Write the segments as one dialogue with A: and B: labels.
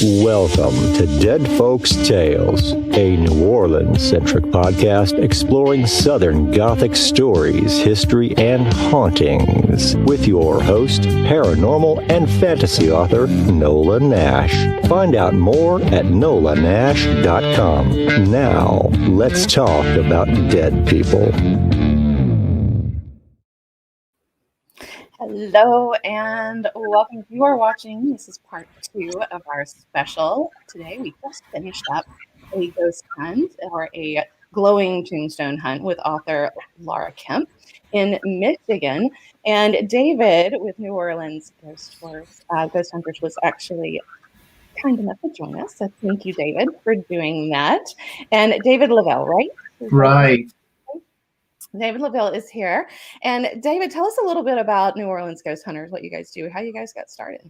A: Welcome to Dead Folks Tales, a New Orleans-centric podcast exploring Southern Gothic stories, history, and hauntings. With your host, paranormal and fantasy author, Nola Nash. Find out more at nolanash.com. Now, let's talk about dead people.
B: Hello and welcome. You are watching, this is part 2 of our special. Today we just finished up a ghost hunt or a glowing tombstone hunt with author Laura Kemp in Michigan. And David with New Orleans Ghost Hunters was actually kind enough to join us. So thank you, David, for doing that. And David Lavelle, right?
C: Right.
B: David Lavelle is here. And David, tell us a little bit about New Orleans Ghost Hunters, what you guys do, how you guys got started.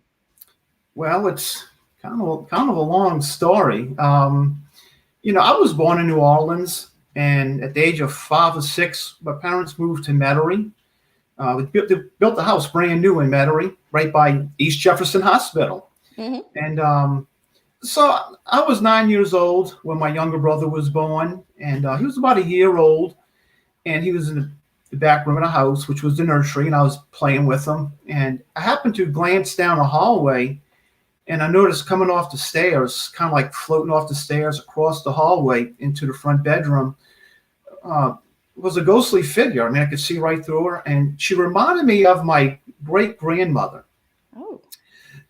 C: Well, it's kind of a long story. I was born in New Orleans, and at the age of 5 or 6, my parents moved to Metairie. They built the house brand new in Metairie, right by East Jefferson Hospital. Mm-hmm. And so I was 9 years old when my younger brother was born, and he was about a year old. And he was in the back room of the house, which was the nursery, and I was playing with him. And I happened to glance down a hallway, and I noticed coming off the stairs, kind of like floating off the stairs across the hallway into the front bedroom, was a ghostly figure. I mean, I could see right through her, and she reminded me of my great-grandmother.
B: Oh.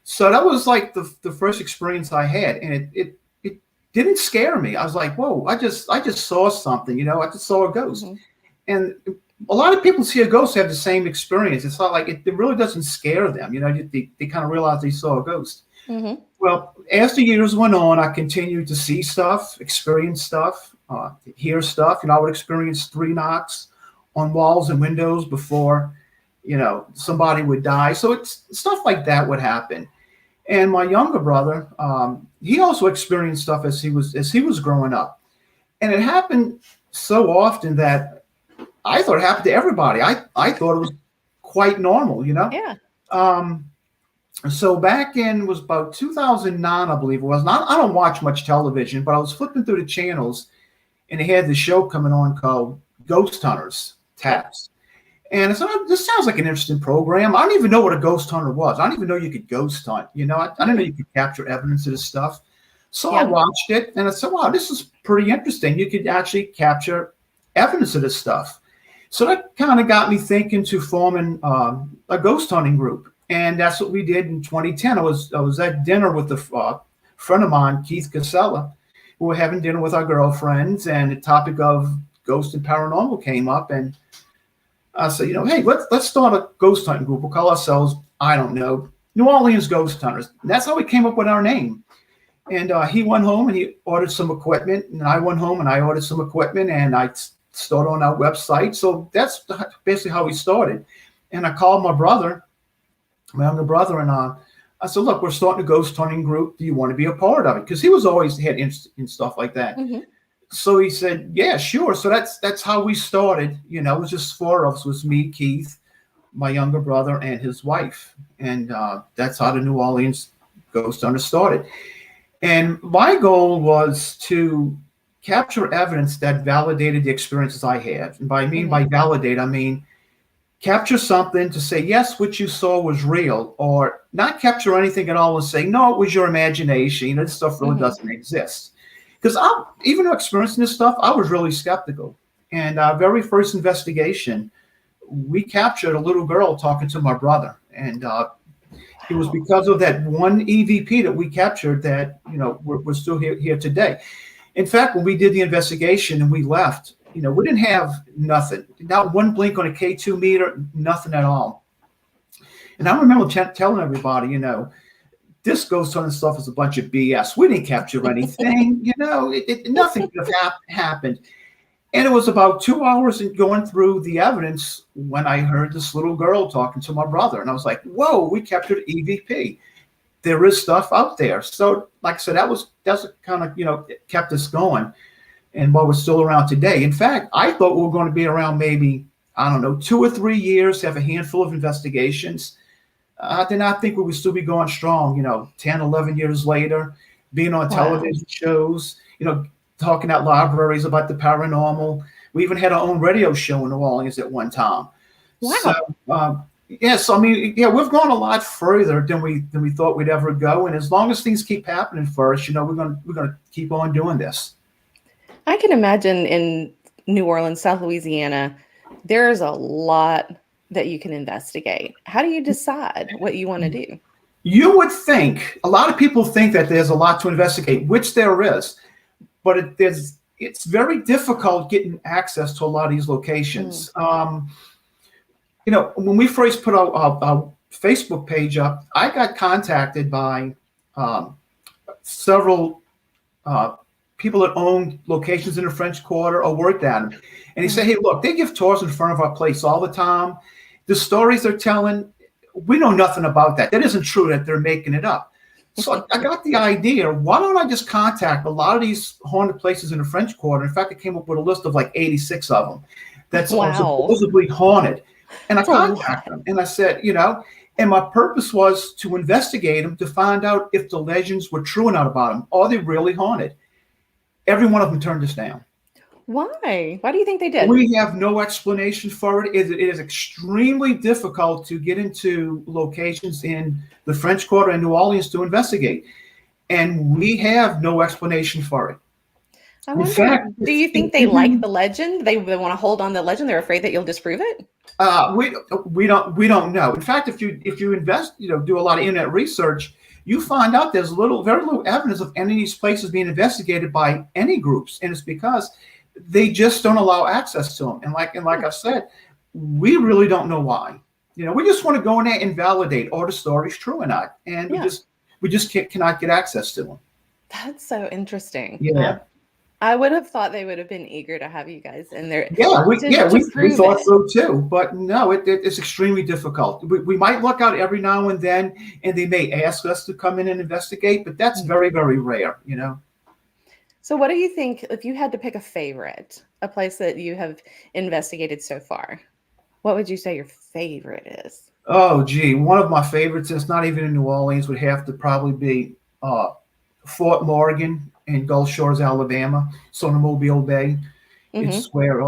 C: So that was like the first experience I had, and it didn't scare me. I was like, whoa, I just saw something, I just saw a ghost. Mm-hmm. And a lot of people see a ghost have the same experience. It's not like it really doesn't scare them. They kind of realize they saw a ghost. Mm-hmm. Well, as the years went on, I continued to see stuff, experience stuff, hear stuff. I would experience 3 knocks on walls and windows before, somebody would die. So it's stuff like that would happen. And my younger brother, he also experienced stuff as he was growing up. And it happened so often that I thought it happened to everybody. I thought it was quite normal,
B: Yeah.
C: So back in, was about 2009, I believe it was. And I don't watch much television, but I was flipping through the channels, and they had this show coming on called Ghost Hunters, Taps. And I said, this sounds like an interesting program. I don't even know what a ghost hunter was. I don't even know you could ghost hunt. I didn't know you could capture evidence of this stuff. So I watched it, and I said, wow, this is pretty interesting. You could actually capture evidence of this stuff. So that kind of got me thinking to forming a ghost hunting group. And that's what we did in 2010. I was at dinner with a friend of mine, Keith Casella. We were having dinner with our girlfriends, and the topic of ghost and paranormal came up. And I said, hey, let's start a ghost hunting group. We'll call ourselves, I don't know, New Orleans Ghost Hunters. And that's how we came up with our name. And he went home and he ordered some equipment, and I went home and I ordered some equipment, and I started on our website. So that's basically how we started. And I called my younger brother, and I said, look, we're starting a ghost hunting group. Do you want to be a part of it? Because he was always had interest in stuff like that. Mm-hmm. So he said, yeah, sure. So that's how we started. It was just 4 of us. It was me, Keith, my younger brother, and his wife. And that's how the New Orleans Ghost Hunters started. And my goal was to capture evidence that validated the experiences I had. And by validate, I mean capture something to say, yes, what you saw was real, or not capture anything at all and say, no, it was your imagination. This stuff really doesn't exist. Because even though experiencing this stuff, I was really skeptical. And our very first investigation, we captured a little girl talking to my brother. And it was because of that one EVP that we captured that, we're still here today. In fact, when we did the investigation and we left, we didn't have nothing. Not one blink on a K2 meter, nothing at all. And I remember telling everybody, this ghost hunting stuff is a bunch of BS. We didn't capture anything, nothing could have happened. And it was about 2 hours in going through the evidence when I heard this little girl talking to my brother. And I was like, whoa, we captured EVP. There is stuff out there. So like I said, that's kind of, kept us going. And while we're still around today, in fact, I thought we were going to be around maybe, 2 or 3 years, have a handful of investigations. I did not think we would still be going strong, 10, 11 years later. being on
B: Wow.
C: television shows, talking at libraries about the paranormal. We even had our own radio show in New Orleans at one time.
B: Wow.
C: So, yes, I mean, yeah, we've gone a lot further than we thought we'd ever go. And as long as things keep happening for us, we're gonna keep on doing this.
B: I can imagine in New Orleans, South Louisiana, there's a lot that you can investigate. How do you decide what you want to do?
C: You would think, a lot of people think that there's a lot to investigate, which there is, but it's very difficult getting access to a lot of these locations. When we first put our Facebook page up, I got contacted by several people that own locations in the French Quarter or worked at them. And he said, hey, look, they give tours in front of our place all the time. The stories they're telling, we know nothing about that. That isn't true, that they're making it up. So I got the idea, why don't I just contact a lot of these haunted places in the French Quarter? In fact, I came up with a list of like 86 of them that's supposedly haunted. And I contacted them and I said, and my purpose was to investigate them to find out if the legends were true or not about them. Are they really haunted? Every one of them turned us down.
B: Why? Why do you think they did?
C: We have no explanation for it. It is extremely difficult to get into locations in the French Quarter and New Orleans to investigate. And we have no explanation for it.
B: I wonder, do you think they like the legend? They want to hold on the legend? They're afraid that you'll disprove it?
C: We don't know. In fact, if you invest, do a lot of internet research, you find out there's very little evidence of any of these places being investigated by any groups, and it's because they just don't allow access to them. And like I said, we really don't know why. We just want to go in there and validate are the stories true or not, and we just cannot get access to them.
B: That's so interesting.
C: Yeah.
B: I would have thought they would have been eager to have you guys in there.
C: We thought so too, but no, it's extremely difficult. We might look out every now and then, and they may ask us to come in and investigate, but that's very, very rare,
B: So what do you think, if you had to pick a favorite, a place that you have investigated so far, what would you say your favorite is?
C: Oh, gee, one of my favorites, it's not even in New Orleans, would have to probably be Fort Morgan in Gulf Shores, Alabama, so in the Mobile Bay. It's where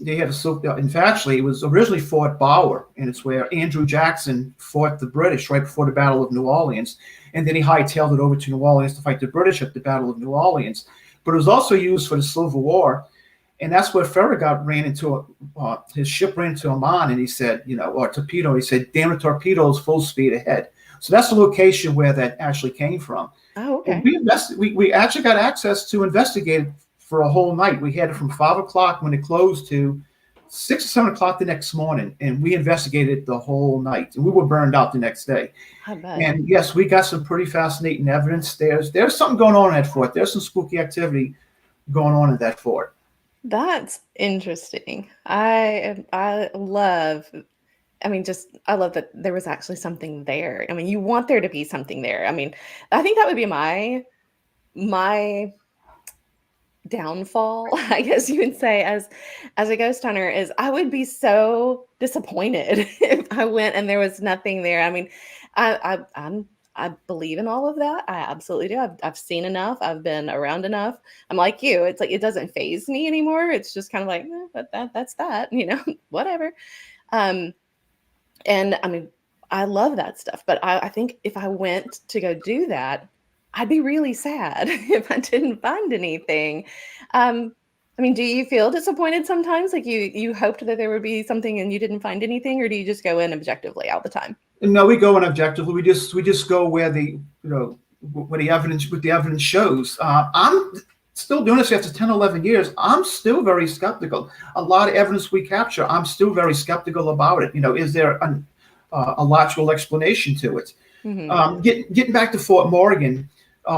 C: they had in fact, actually, it was originally Fort Bower, and it's where Andrew Jackson fought the British right before the Battle of New Orleans, and then he hightailed it over to New Orleans to fight the British at the Battle of New Orleans. But it was also used for the Civil War, and that's where Farragut ran into his ship ran into a mine, and he said, or torpedo, he said, damn the torpedoes, full speed ahead. So that's the location where that actually came from.
B: Oh, okay.
C: We actually got access to investigate it for a whole night. We had it from 5 o'clock when it closed to 6 or 7 o'clock the next morning, and we investigated it the whole night. And we were burned out the next day.
B: I bet.
C: And yes, we got some pretty fascinating evidence. There's something going on in that fort. There's some spooky activity going on in that fort.
B: That's interesting. I love that there was actually something there. I mean, you want there to be something there. I mean, I think that would be my downfall, I guess you would say, as a ghost hunter, is I would be so disappointed if I went and there was nothing there. I mean, I believe in all of that. I absolutely do. I've seen enough. I've been around enough. I'm like you. It's like it doesn't faze me anymore. It's just kind of like, that's that, whatever. And I mean, I love that stuff, but I think if I went to go do that, I'd be really sad if I didn't find anything. I mean, do you feel disappointed sometimes? Like you hoped that there would be something and you didn't find anything, or do you just go in objectively all the time?
C: No, we go in objectively. We just go where where the evidence shows. I'm still doing this after 10, 11 years. I'm still very skeptical. A lot of evidence we capture, I'm still very skeptical about it. Is there a logical explanation to it? Getting back to Fort Morgan,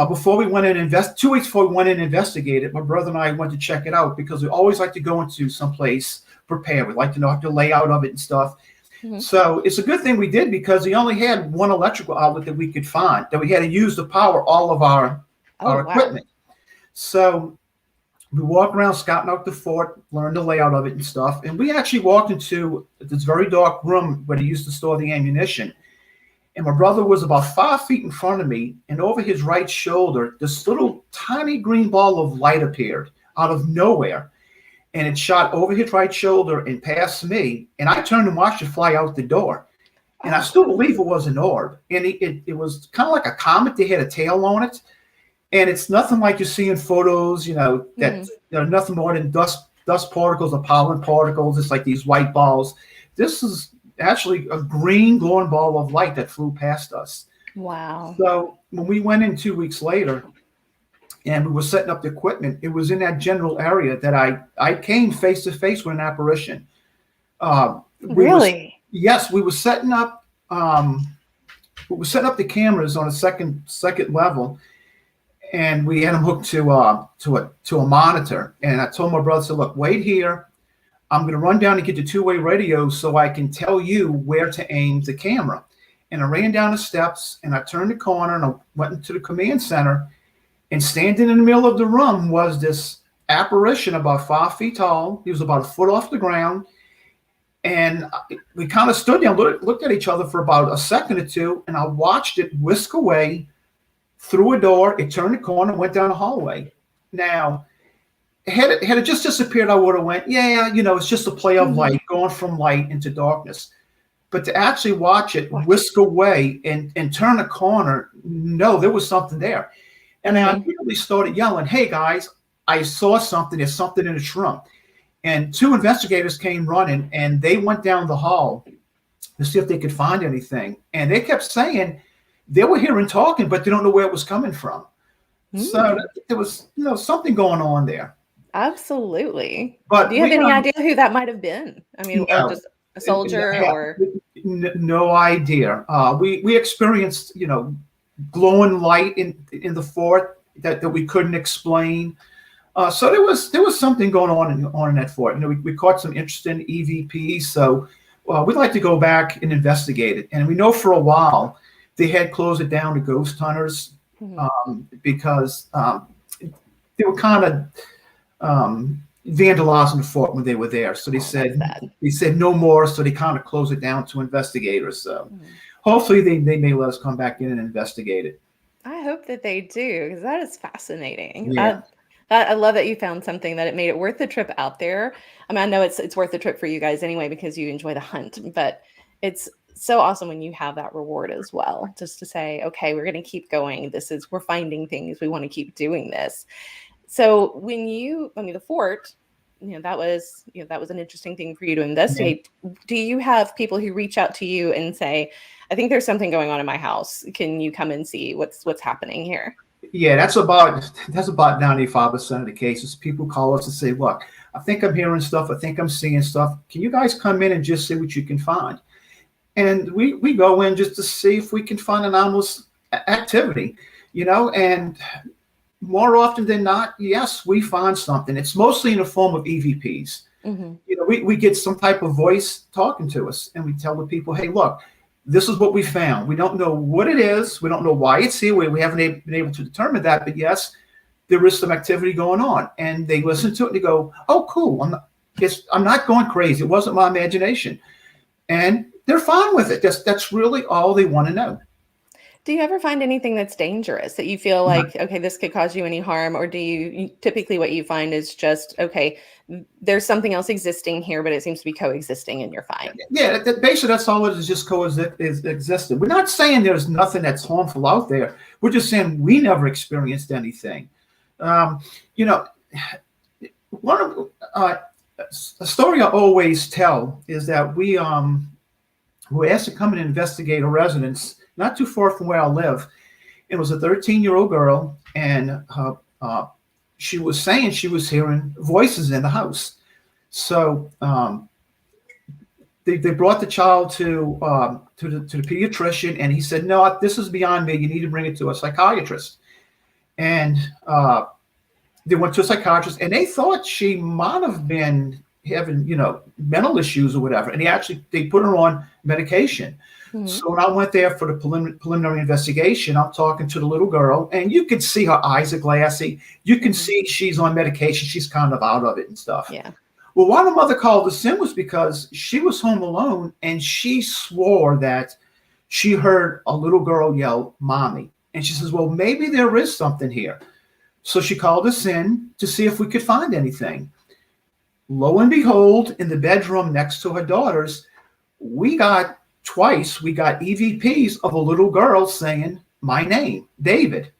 C: before we went in and 2 weeks before we went in and investigated, my brother and I went to check it out because we always like to go into someplace prepared. We like to know the layout of it and stuff. So it's a good thing we did because he only had one electrical outlet that we could find, that we had to use to power all of our equipment. So we walked around scouting out the fort, learned the layout of it and stuff. And we actually walked into this very dark room where they used to store the ammunition. And my brother was about 5 feet in front of me, and over his right shoulder, this little tiny green ball of light appeared out of nowhere. And it shot over his right shoulder and past me. And I turned and watched it fly out the door. And I still believe it was an orb. And it was kind of like a comet. They had a tail on it. And it's nothing like you see in photos, that nothing more than dust particles or pollen particles. It's like these white balls. This is actually a green glowing ball of light that flew past us.
B: Wow.
C: So when we went in 2 weeks later and we were setting up the equipment, it was in that general area that I came face to face with an apparition.
B: Really?
C: Yes, we were setting up the cameras on a second level, and we had them hooked to a monitor. And I told my brother, "Look, wait here. I'm going to run down and get the two-way radio so I can tell you where to aim the camera." And I ran down the steps, and I turned the corner, and I went into the command center. And standing in the middle of the room was this apparition about 5 feet tall. He was about a foot off the ground. And we kind of stood there and looked at each other for about a second or two, and I watched it whisk away through a door. It turned the corner, went down the hallway. Now, had it just disappeared, I would have went, yeah, it's just a play of light, going from light into darkness. But to actually watch it whisk away and turn a corner, no, there was something there. And I immediately started yelling, "Hey, guys, I saw something. There's something in this room." And 2 investigators came running, and they went down the hall to see if they could find anything. And they kept saying they were hearing talking, but they don't know where it was coming from. So there was something going on there.
B: Absolutely.
C: But
B: do you have any idea who that might have been? I mean, or just a soldier or
C: no idea. We experienced, glowing light in the fort that we couldn't explain. So there was something going on in that fort. We caught some interesting EVPs. So we'd like to go back and investigate it. And we know for a while they had closed it down to ghost hunters because they were kind of vandalizing the fort when they were there. So they said no more. So they kind of closed it down to investigators. So hopefully they may let us come back in and investigate it.
B: I hope that they do, because that is fascinating.
C: Yeah.
B: I love that you found something that it made it worth the trip out there. I mean, I know it's worth the trip for you guys anyway because you enjoy the hunt, but it's so awesome when you have that reward as well, just to say, okay, we're going to keep going. We're finding things. We want to keep doing this. So the fort, that was an interesting thing for you to investigate. Yeah. Do you have people who reach out to you and say, "I think there's something going on in my house. Can you come and see what's happening here?"
C: Yeah, that's about 95% of the cases. People call us and say, "Look, I think I'm hearing stuff. I think I'm seeing stuff. Can you guys come in and just see what you can find?" And we go in just to see if we can find anomalous activity, and more often than not, yes, we find something. It's mostly in the form of EVPs. We get some type of voice talking to us, and we tell the people, "Hey, look, this is what we found. We don't know what it is. We don't know why it's here. We haven't been able to determine that. But yes, there is some activity going on." And they listen to it and they go, "Oh, cool. I'm not going crazy. It wasn't my imagination." And they're fine with it. That's really all they want to know.
B: Do you ever find anything that's dangerous that you feel like, okay, this could cause you any harm? Or do you typically what you find is just, okay, there's something else existing here, but it seems to be coexisting and you're fine?
C: Yeah, basically that's all it is, just coexisting. We're not saying there's nothing that's harmful out there. We're just saying we never experienced anything. A story I always tell is that we were asked to come and investigate a residence not too far from where I live. It was a 13-year-old girl, and she was saying she was hearing voices in the house. So they brought the child to the pediatrician, and he said, "No, this is beyond me. You need to bring it to a psychiatrist." And they went to a psychiatrist, and they thought she might have been having, mental issues or whatever. And they put her on medication. So when I went there for the preliminary investigation, I'm talking to the little girl, and you can see her eyes are glassy. You can see she's on medication. She's kind of out of it and stuff.
B: Yeah.
C: Well, why the mother called us in was because she was home alone, and she swore that she heard a little girl yell, "Mommy." And she says, well, maybe there is something here. So she called us in to see if we could find anything. Lo and behold, in the bedroom next to her daughter's, we got EVPs of a little girl saying my name, David.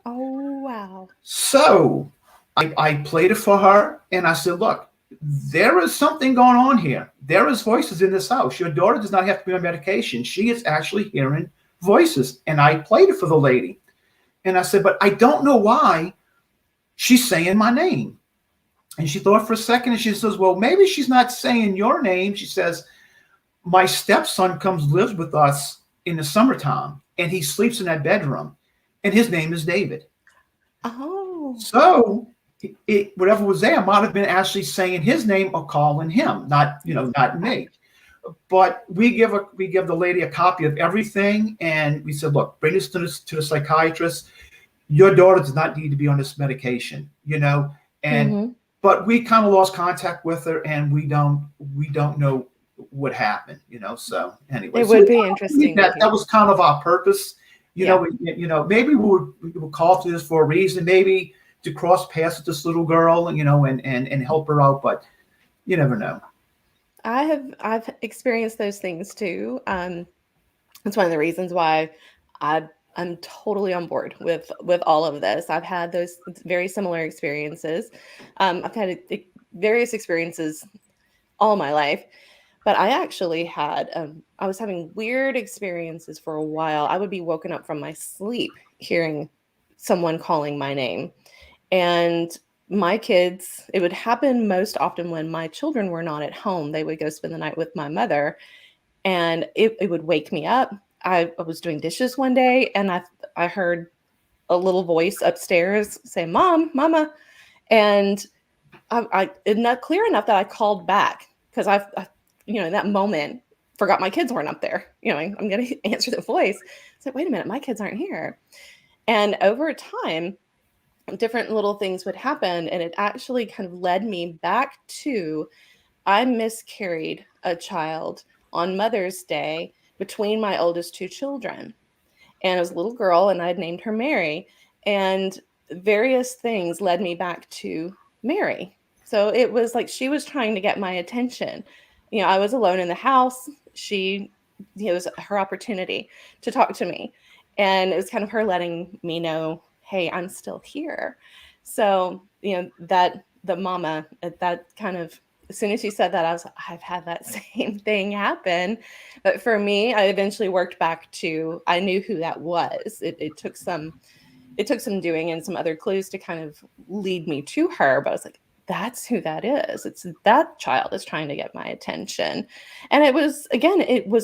B: Oh, wow.
C: So I played it for her and I said, look, there is something going on here. There is voices in this house. Your daughter does not have to be on medication. She is actually hearing voices. And I played it for the lady. And I said, but I don't know why she's saying my name. And she thought for a second and she says, well, maybe she's not saying your name. She says, my stepson lives with us in the summertime and he sleeps in that bedroom and his name is David.
B: Oh.
C: So whatever was there might have been actually saying his name or calling him, not me. But we give the lady a copy of everything, and we said, look, bring this to the psychiatrist. Your daughter does not need to be on this medication, and but we kind of lost contact with her, and we don't know what happened, So anyway,
B: it would be interesting.
C: That was kind of our purpose, maybe we would call to this for a reason, maybe to cross paths with this little girl, and help her out, but you never know.
B: I've experienced those things too. It's one of the reasons why I'm totally on board with all of this. I've had those very similar experiences. I've had various experiences all my life, but I actually had I was having weird experiences for a while. I would be woken up from my sleep hearing someone calling my name. And my kids, it would happen most often when my children were not at home. They would go spend the night with my mother, and it would wake me up. I was doing dishes one day, and I heard a little voice upstairs say, "Mom, Mama," and I not clear enough that I called back because I in that moment forgot my kids weren't up there. I'm going to answer the voice. I said, "Wait a minute, my kids aren't here," and over time, different little things would happen, and it actually kind of led me back to I miscarried a child on Mother's Day between my oldest two children, and it was a little girl, and I had named her Mary, and various things led me back to Mary. So it was like she was trying to get my attention. I was alone in the house. It was her opportunity to talk to me, and it was kind of her letting me know, hey, I'm still here. So, that the mama, that kind of, as soon as she said that, I've had that same thing happen. But for me, I eventually worked back to, I knew who that was. It took some doing and some other clues to kind of lead me to her. But I was like, that's who that is. It's that child is trying to get my attention. And it was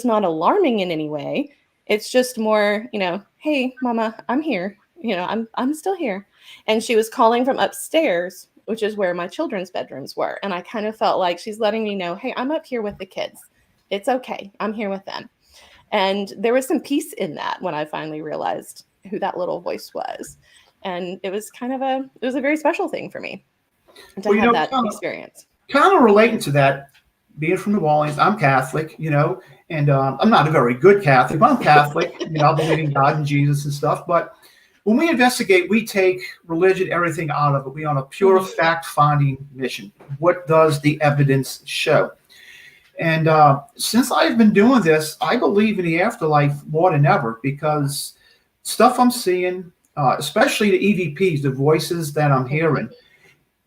B: not alarming in any way. It's just more, hey, Mama, I'm here. I'm still here. And she was calling from upstairs, which is where my children's bedrooms were. And I kind of felt like she's letting me know, hey, I'm up here with the kids. It's okay. I'm here with them. And there was some peace in that when I finally realized who that little voice was. And it was a very special thing for me to have that experience.
C: Kind of relating to that, being from New Orleans, I'm Catholic, and I'm not a very good Catholic, but I'm Catholic. I believe in God and Jesus and stuff. But when we investigate, we take religion, everything out of it. We're on a pure fact-finding mission. What does the evidence show? And since I've been doing this, I believe in the afterlife more than ever, because stuff I'm seeing, especially the EVPs, the voices that I'm hearing,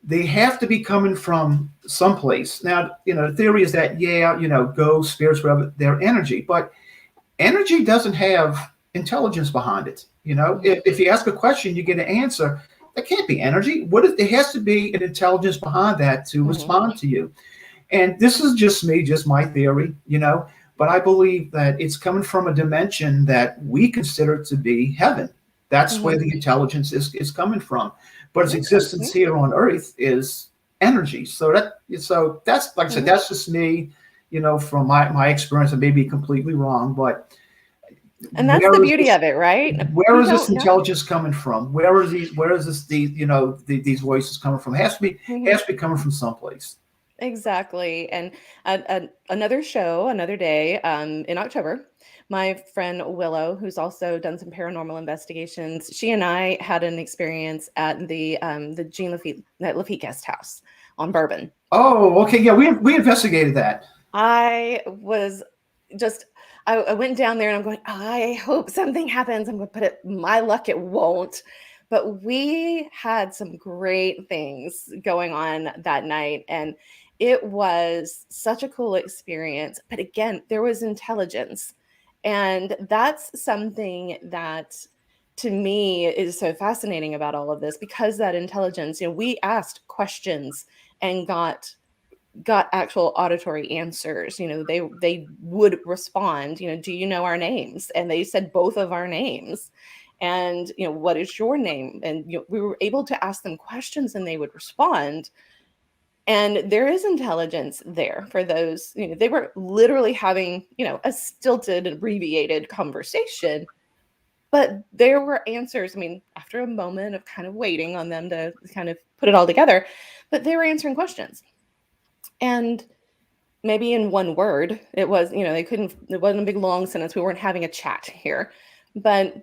C: they have to be coming from someplace. Now, the theory is that, ghosts, spirits, whatever, they're energy. But energy doesn't have intelligence behind it. If you ask a question, you get an answer. That can't be energy. There has to be an intelligence behind that to respond to you. And this is just my theory, but I believe that it's coming from a dimension that we consider to be heaven. That's where the intelligence is coming from. But its existence here on Earth is energy. So that's, like I said, that's just me, from my experience. I may be completely wrong, but
B: and that's the beauty of it, right?
C: Where is this intelligence coming from? Where is these voices coming from? It has to be coming from someplace.
B: Exactly. And another day in October, My friend Willow, who's also done some paranormal investigations, she and I had an experience at the Jean Lafitte guest house on Bourbon.
C: Oh, okay. Yeah, we investigated that.
B: I was just, I went down there and I'm going, I hope something happens. I'm going to put it, my luck, it won't. But we had some great things going on that night. And it was such a cool experience. But again, there was intelligence. And that's something that to me is so fascinating about all of this, because that intelligence, we asked questions and got actual auditory answers. They would respond, do you know our names? And they said both of our names. And what is your name? And we were able to ask them questions and they would respond. And there is intelligence there for those. They were literally having a stilted, abbreviated conversation, but there were answers. I mean, after a moment of kind of waiting on them to kind of put it all together, but they were answering questions. And maybe in one word, it was, it wasn't a big long sentence. We weren't having a chat here, but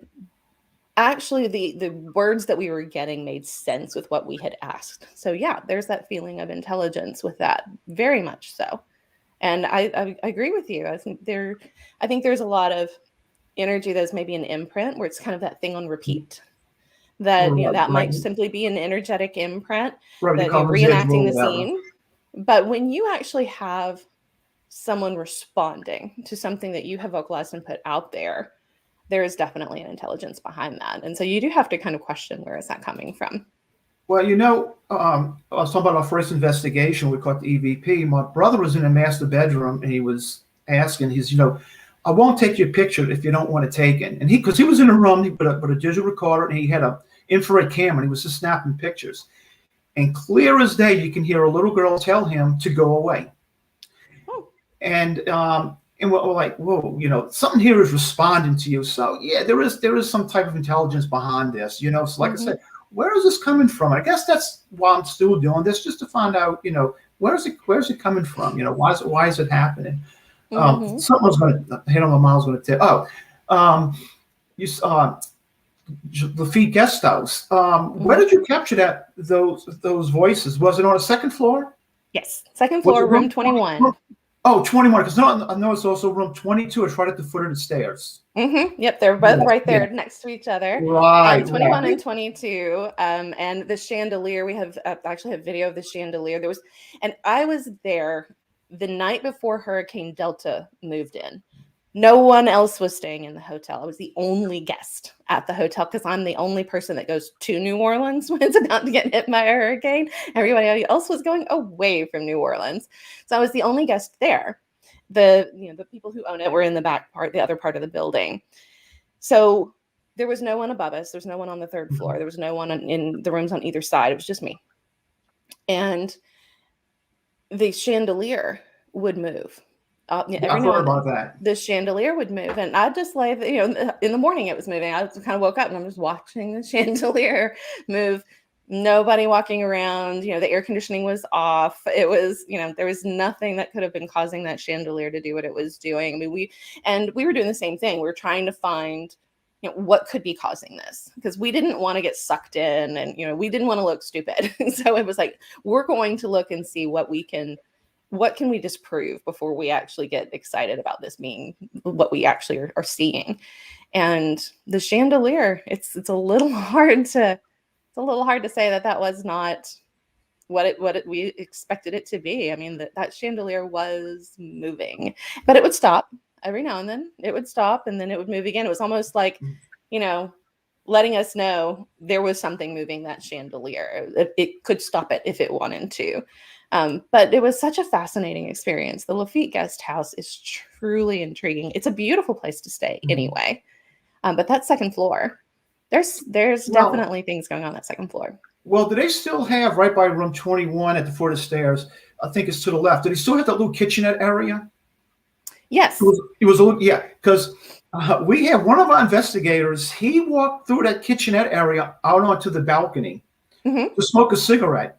B: actually the words that we were getting made sense with what we had asked. So yeah, there's that feeling of intelligence with that, very much so. And I agree with you. I think there's a lot of energy that's maybe an imprint where it's kind of that thing on repeat. That that might simply be an energetic imprint, that you're reenacting the scene. But when you actually have someone responding to something that you have vocalized and put out there, there is definitely an intelligence behind that. And so you do have to kind of question, where is that coming from?
C: Well, I was talking about our first investigation. We caught the EVP. My brother was in a master bedroom, and he was asking, I won't take your picture if you don't want to take it. And because he was in a room, he put a digital recorder, and he had a infrared camera, and he was just snapping pictures. And clear as day, you can hear a little girl tell him to go away. Oh. And we're like, whoa, something here is responding to you. So yeah, there is some type of intelligence behind this, So like I said, where is this coming from? I guess that's why I'm still doing this, just to find out, where's it coming from? Why is it happening? Something was going to hit on my mind. I was going to tell. You saw Lafitte guest house. Where did you capture those voices? Was it on a second floor?
B: Yes, second floor, room 21.
C: Oh, 21, because I know it's also room 22. It's right at the foot of the stairs.
B: Yep, they're both right there next to each other.
C: Right.
B: 21 and 22. And the chandelier, we have actually have video of the chandelier. And I was there the night before Hurricane Delta moved in. No one else was staying in the hotel. I was the only guest at the hotel, because I'm the only person that goes to New Orleans when it's about to get hit by a hurricane. Everybody else was going away from New Orleans. So I was the only guest there. The people who own it were in the back part, the other part of the building. So there was no one above us. There's no one on the third floor. There was no one in the rooms on either side. It was just me. And the chandelier would move. Every now and then, the chandelier would move, and I'd just lay, in the morning it was moving. I kind of woke up and I'm just watching the chandelier move. Nobody walking around. The air conditioning was off. It was, there was nothing that could have been causing that chandelier to do what it was doing. I mean, we were doing the same thing. We were trying to find, what could be causing this, because we didn't want to get sucked in, and we didn't want to look stupid. So it was like, we're going to look and see what can we disprove before we actually get excited about this being what we actually are seeing. And the chandelier, it's a little hard to say that was not what we expected it to be. I mean, that chandelier was moving, but it would stop every now and then. It would stop and then it would move again. It was almost like, letting us know there was something moving that chandelier. It could stop it if it wanted to. But it was such a fascinating experience. The Lafitte guest house is truly intriguing. It's a beautiful place to stay anyway. But that second floor, there's definitely things going on that second floor.
C: Well, do they still have, right by room 21 at the foot of the stairs, I think it's to the left, do they still have that little kitchenette area?
B: Yes.
C: It was a little, yeah, because we have one of our investigators, he walked through that kitchenette area out onto the balcony to smoke a cigarette.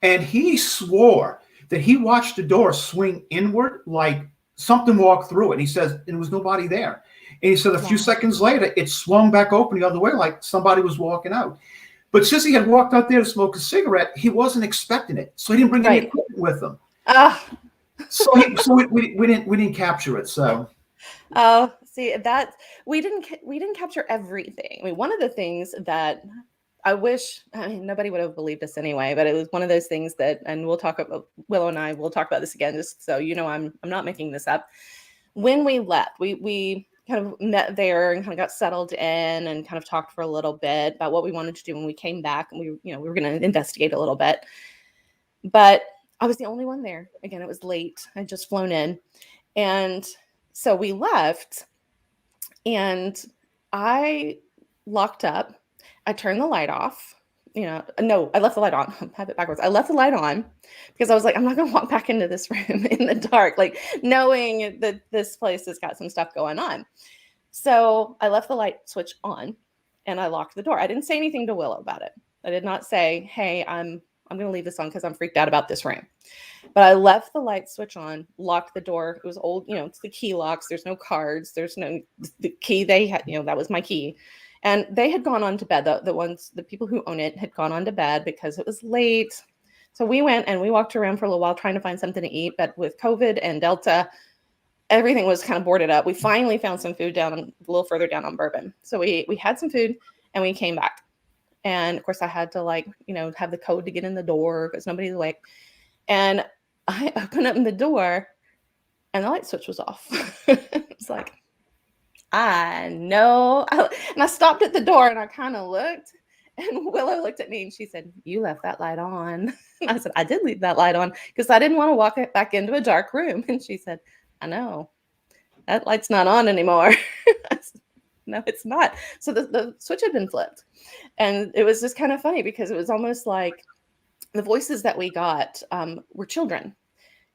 C: And he swore that he watched the door swing inward, like something walked through it. And he says, and there was nobody there. And he said a few seconds later, it swung back open the other way like somebody was walking out. But since he had walked out there to smoke a cigarette, he wasn't expecting it. So he didn't bring any equipment with him. So we didn't capture it. So
B: see that we didn't capture everything. I mean, one of the things that I wish, I mean, nobody would have believed us anyway, but it was one of those things that, and we'll talk about, Willow and I will talk about this again, just so you know, I'm not making this up. When we left, we kind of met there and kind of got settled in and kind of talked for a little bit about what we wanted to do when we came back, and we were going to investigate a little bit. But I was the only one there. Again, it was late. I'd just flown in. And so we left, and I locked up. I turned the light off. No, I left the light on. I have it backwards. I left the light on because I was like, I'm not going to walk back into this room in the dark, like knowing that this place has got some stuff going on. So I left the light switch on and I locked the door. I didn't say anything to Willow about it. I did not say, hey, I'm going to leave this on because I'm freaked out about this room. But I left the light switch on, locked the door. It was old, it's the key locks. There's no cards. There's no, the key they had, that was my key. And they had gone on to bed. The people who own it had gone on to bed because it was late. So we went and we walked around for a little while trying to find something to eat. But with COVID and Delta, everything was kind of boarded up. We finally found some food down a little further down on Bourbon. So we had some food and we came back. And of course I had to have the code to get in the door because nobody's awake. And I opened up the door and the light switch was off. It's like, I know. And I stopped at the door and I kind of looked, and Willow looked at me and she said, you left that light on. And I said, I did leave that light on because I didn't want to walk back into a dark room. And she said, I know. That light's not on anymore. I said, no, it's not. So the switch had been flipped. And it was just kind of funny because it was almost like the voices that we got were children.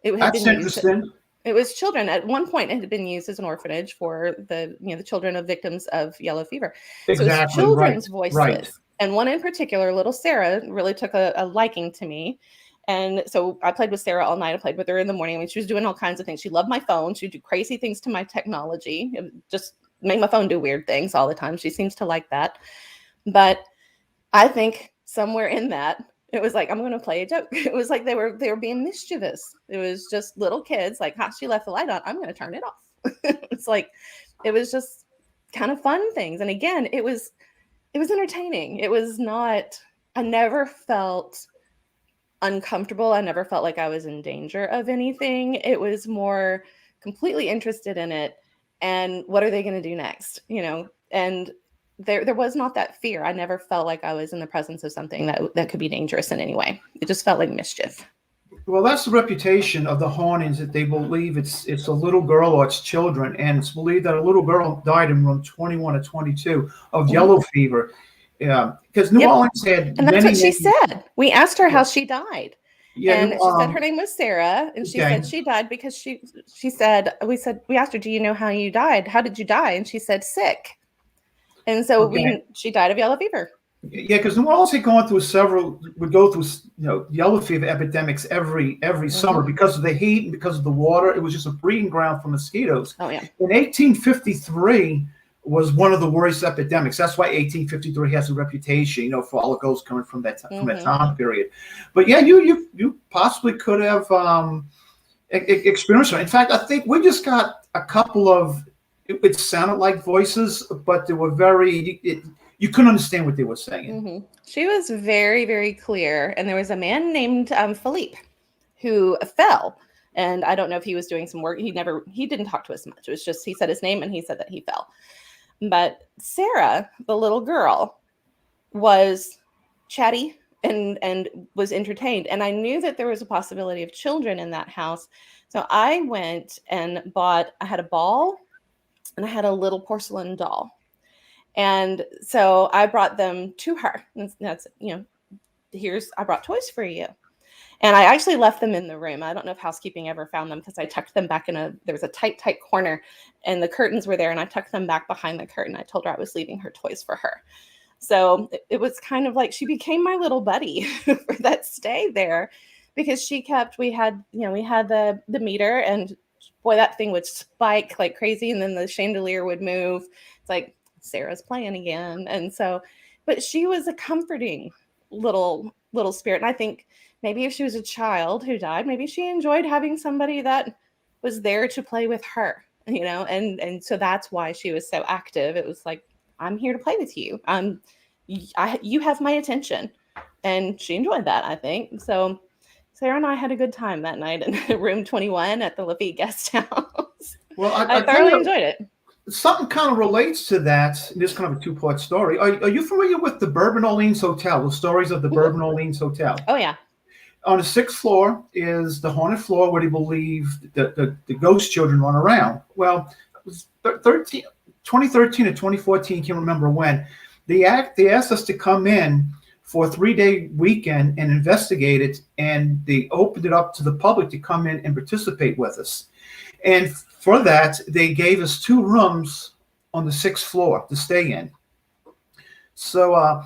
C: That's interesting.
B: It was children. At one point, it had been used as an orphanage for the children of victims of yellow fever.
C: Exactly.
B: So it was children's voices.
C: Right.
B: And one in particular, little Sarah, really took a liking to me. And so I played with Sarah all night. I played with her in the morning. I mean, she was doing all kinds of things. She loved my phone. She'd do crazy things to my technology. It just made my phone do weird things all the time. She seems to like that. But I think somewhere in that, it was like, I'm going to play a joke. It was like they were being mischievous. It was just little kids like, she left the light on. I'm going to turn it off. It's like, it was just kind of fun things. And again, it was entertaining. It was not, I never felt uncomfortable. I never felt like I was in danger of anything. It was more completely interested in it. And what are they going to do next? And there was not that fear. I never felt like I was in the presence of something that could be dangerous in any way. It just felt like mischief.
C: Well, that's the reputation of the hauntings, that they believe it's a little girl or it's children. And it's believed that a little girl died in room 21 or 22 of yellow fever. Yeah, because New Orleans had
B: and that's what she said. We asked her how she died.
C: Yeah,
B: and she said her name was Sarah, and she said she died because she said, we asked her, do you know how you died? How did you die? And she said sick. And so she died of yellow fever.
C: Yeah, because New Orleans had gone through would go through yellow fever epidemics every summer because of the heat and because of the water. It was just a breeding ground for mosquitoes.
B: Oh yeah.
C: In 1853 was one of the worst epidemics. That's why 1853 has a reputation, for all the ghosts coming from that time period. But yeah, you possibly could have experienced it. In fact, I think we just got a couple of. It sounded like voices, but they were you couldn't understand what they were saying.
B: She was very, very clear. And there was a man named Philippe who fell. And I don't know if he was doing some work. He didn't talk to us much. It was just, he said his name and he said that he fell. But Sarah, the little girl, was chatty and was entertained. And I knew that there was a possibility of children in that house. So I went and I had a ball, and I had a little porcelain doll. And so I brought them to her. And that's, I brought toys for you. And I actually left them in the room. I don't know if housekeeping ever found them because I tucked them back there was a tight corner and the curtains were there. And I tucked them back behind the curtain. I told her I was leaving her toys for her. So it was kind of like she became my little buddy for that stay there because we had the meter, and boy, that thing would spike like crazy, and then the chandelier would move. It's like Sarah's playing again. And so, but she was a comforting little spirit. And I think maybe if she was a child who died, maybe she enjoyed having somebody that was there to play with her, and so that's why she was so active. It was like, I'm here to play with you. You have my attention. And she enjoyed that, I think. So Sarah and I had a good time that night in room 21 at the Lafitte Guest House.
C: Well,
B: I thoroughly enjoyed it.
C: Something kind of relates to that. This kind of a two-part story. Are you familiar with the Bourbon Orleans Hotel? The stories of the Bourbon Orleans Hotel.
B: Oh yeah.
C: On the 6th floor is the haunted floor where they believe the ghost children run around. Well, it was 2013 or 2014, can't remember when. They asked us to come in for a 3-day weekend and investigate it, and they opened it up to the public to come in and participate with us. And for that, they gave us 2 rooms on the 6th floor to stay in. So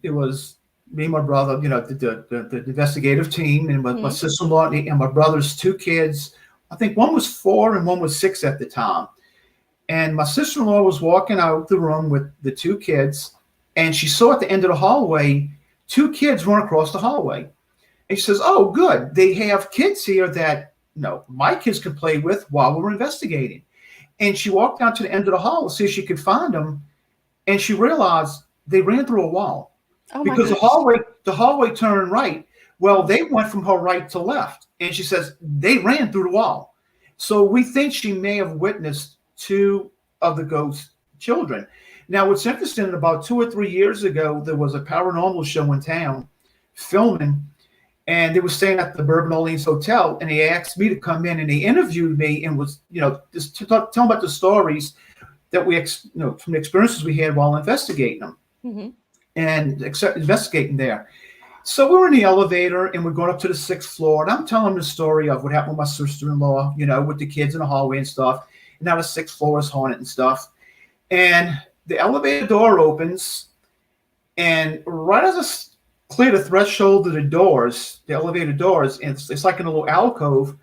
C: it was me and my brother, the investigative team, and my sister-in-law and my brother's 2 kids. I think one was 4 and one was 6 at the time. And my sister-in-law was walking out the room with the 2 kids, and she saw at the end of the hallway 2 kids run across the hallway. And she says, "Oh, good. They have kids here that my kids can play with while we're investigating." And she walked down to the end of the hall to see if she could find them, and she realized they ran through a wall.
B: Oh,
C: because the hallway turned right. Well, they went from her right to left, and she says they ran through the wall. So we think she may have witnessed 2 of the ghost children. Now, what's interesting, about 2 or 3 years ago, there was a paranormal show in town filming, and they were staying at the Bourbon Orleans Hotel, and they asked me to come in, and they interviewed me and was, just to tell them about the stories that we, from the experiences we had while investigating them.
B: Mm-hmm.
C: And investigating there. So we were in the elevator and we're going up to the 6th floor, and I'm telling the story of what happened with my sister-in-law, with the kids in the hallway and stuff. And now the 6th floor is haunted and stuff. And the elevator door opens, and right as I clear the threshold of the elevator doors, and it's like in a little alcove,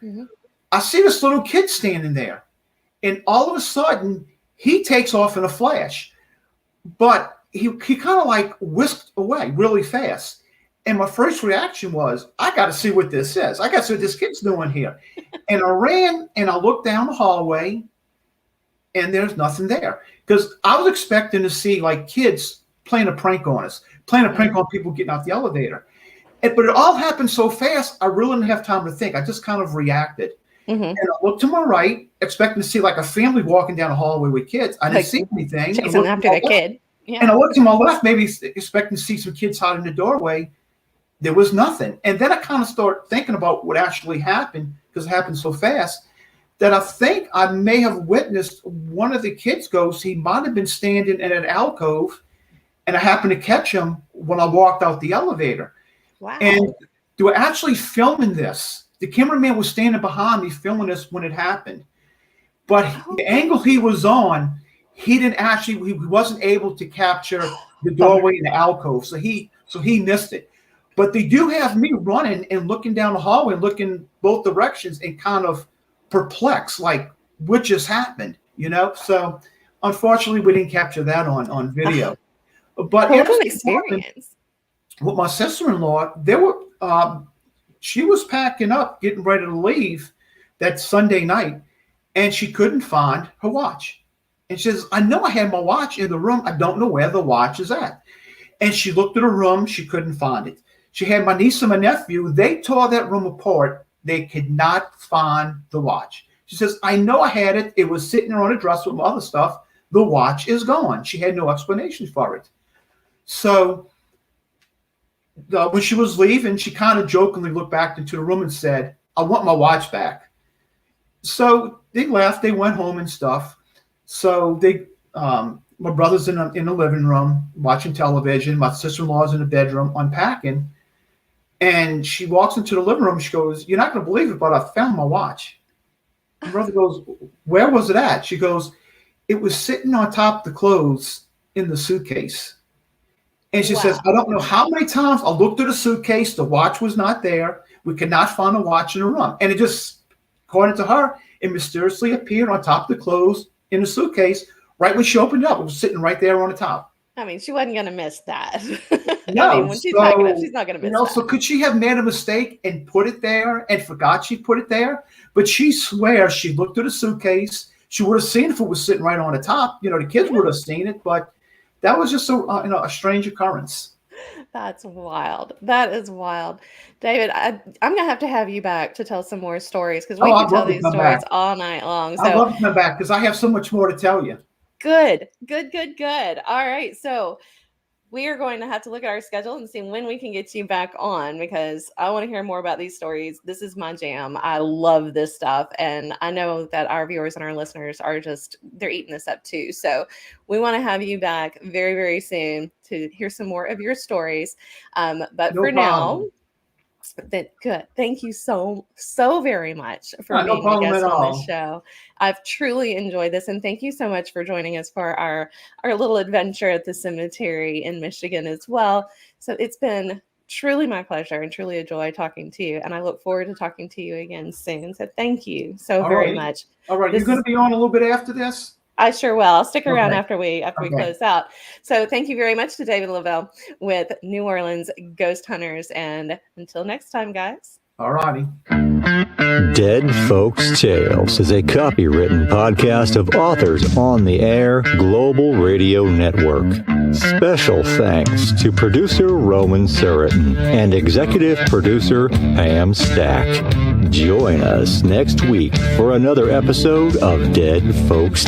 C: I see this little kid standing there. And all of a sudden, he takes off in a flash. But he kind of like whisked away really fast. And my first reaction was, I got to see what this is. I got to see what this kid's doing here. And I ran and I looked down the hallway, and there's nothing there. Because I was expecting to see like kids playing a prank on us, playing a prank on people getting out the elevator. But it all happened so fast, I really didn't have time to think. I just kind of reacted. And I looked to my right, expecting to see like a family walking down the hallway with kids. I didn't see anything.
B: Chasing after the kid. Yeah.
C: And I looked to my left, maybe expecting to see some kids hiding in the doorway. There was nothing. And then I kind of started thinking about what actually happened, because it happened so fast, that I think I may have witnessed one of the kids' ghosts. He might have been standing in an alcove, and I happened to catch him when I walked out the elevator.
B: Wow.
C: And they were actually filming this. The cameraman was standing behind me filming this when it happened. But the angle he was on, he wasn't able to capture the doorway in the alcove. So he missed it. But they do have me running and looking down the hallway and looking both directions and kind of perplexed, like what just happened, So unfortunately, we didn't capture that on video. But
B: what an experience.
C: With my sister-in-law, she was packing up, getting ready to leave that Sunday night, and she couldn't find her watch. And she says, "I know I had my watch in the room. I don't know where the watch is at." And she looked at her room. She couldn't find it. She had my niece and my nephew. They tore that room apart. They could not find the watch. She says, "I know I had it. It was sitting there on a dresser with my other stuff. The watch is gone." She had no explanation for it. So when she was leaving, she kind of jokingly looked back into the room and said, "I want my watch back." So they left. They went home and stuff. So my brother's in the living room watching television. My sister-in-law's in the bedroom unpacking. And she walks into the living room. She goes, "You're not going to believe it, but I found my watch." My brother goes, "Where was it at?" She goes, "It was sitting on top of the clothes in the suitcase." And she says, "I don't know how many times I looked at the suitcase. The watch was not there. We could not find a watch in the room." And it just According to her, it mysteriously appeared on top of the clothes in a suitcase right when she opened it up. It was sitting right there on the top.
B: I mean, she wasn't going to miss that.
C: No,
B: when she's packing up, she's not going to miss that.
C: So could she have made a mistake and put it there and forgot she put it there? But she swears she looked at the suitcase. She would have seen if it was sitting right on the top. The kids would have seen it, but that was just a strange occurrence.
B: That's wild. That is wild. David, I'm going to have you back to tell some more stories because we can tell these stories all night long. So
C: I'd love to come back because I have so much more to tell you.
B: Good. All right. So we are going to have to look at our schedule and see when we can get you back on because I want to hear more about these stories. This is my jam. I love this stuff. And I know that our viewers and our listeners they're eating this up too. So we want to have you back very, very soon to hear some more of your stories. But no for problem. Now, good. Thank you so very much for being a guest on this show. I've truly enjoyed this, and thank you so much for joining us for our little adventure at the cemetery in Michigan as well. So it's been truly my pleasure and truly a joy talking to you, and I look forward to talking to you again soon. So thank you very much.
C: All right, you're going to be on a little bit after this?
B: I sure will. I'll stick around after we close out. So thank you very much to David Lavelle with New Orleans Ghost Hunters. And until next time, guys.
C: All righty.
A: Dead Folks Tales is a copywritten podcast of Authors on the Air Global Radio Network. Special thanks to producer Roman Suritin and executive producer Pam Stack. Join us next week for another episode of Dead Folks